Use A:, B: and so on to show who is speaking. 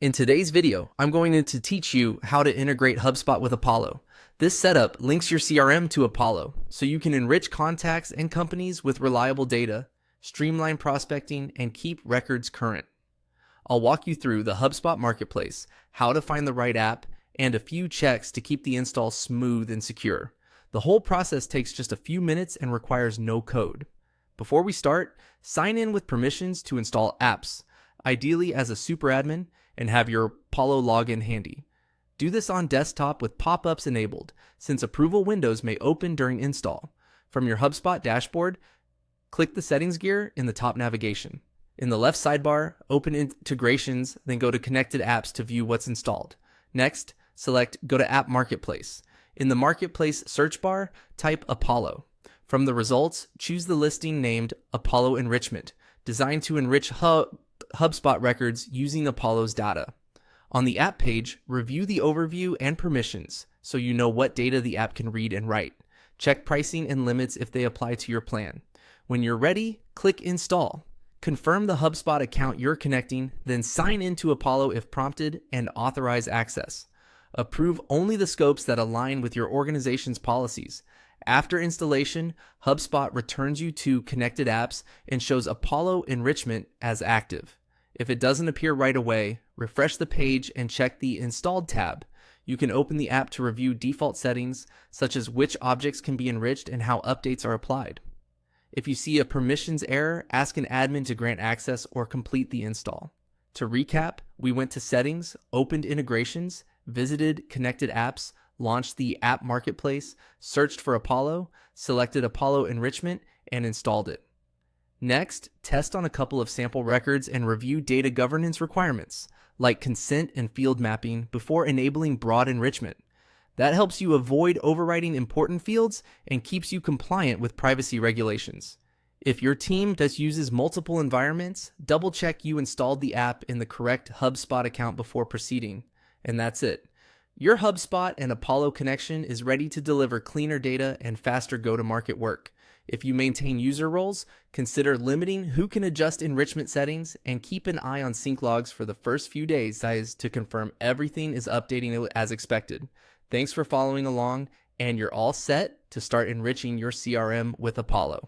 A: In today's video, I'm going to teach you how to integrate HubSpot with Apollo. This setup links your CRM to Apollo, so you can enrich contacts and companies with reliable data, streamline prospecting, and keep records current. I'll walk you through the HubSpot marketplace, how to find the right app, and a few checks to keep the install smooth and secure. The whole process takes just a few minutes and requires no code. Before we start, sign in with permissions to install apps, ideally as a super admin, and have your Apollo login handy. Do this on desktop with pop-ups enabled, since approval windows may open during install. From your HubSpot dashboard, click the settings gear in the top navigation. In the left sidebar, open integrations, then go to connected apps to view what's installed. Next, select Go to App Marketplace. In the Marketplace search bar, type Apollo. From the results, choose the listing named Apollo Enrichment, designed to enrich HubSpot records using Apollo's data. On the app page, review the overview and permissions so you know what data the app can read and write. Check pricing and limits if they apply to your plan. When you're ready, click Install. Confirm the HubSpot account you're connecting, then sign into Apollo if prompted and authorize access. Approve only the scopes that align with your organization's policies. After installation, HubSpot returns you to connected apps and shows Apollo enrichment as active. If it doesn't appear right away, refresh the page and check the Installed tab. You can open the app to review default settings, such as which objects can be enriched and how updates are applied. If you see a permissions error, ask an admin to grant access or complete the install. To recap, we went to Settings, opened Integrations, visited Connected Apps, launched the App Marketplace, searched for Apollo, selected Apollo Enrichment, and installed it. Next, test on a couple of sample records and review data governance requirements, like consent and field mapping, before enabling broad enrichment. That helps you avoid overwriting important fields and keeps you compliant with privacy regulations. If your team uses multiple environments, double check you installed the app in the correct HubSpot account before proceeding. And that's it. Your HubSpot and Apollo connection is ready to deliver cleaner data and faster go-to-market work. If you maintain user roles, consider limiting who can adjust enrichment settings and keep an eye on sync logs for the first few days to confirm everything is updating as expected. Thanks for following along, and you're all set to start enriching your CRM with Apollo.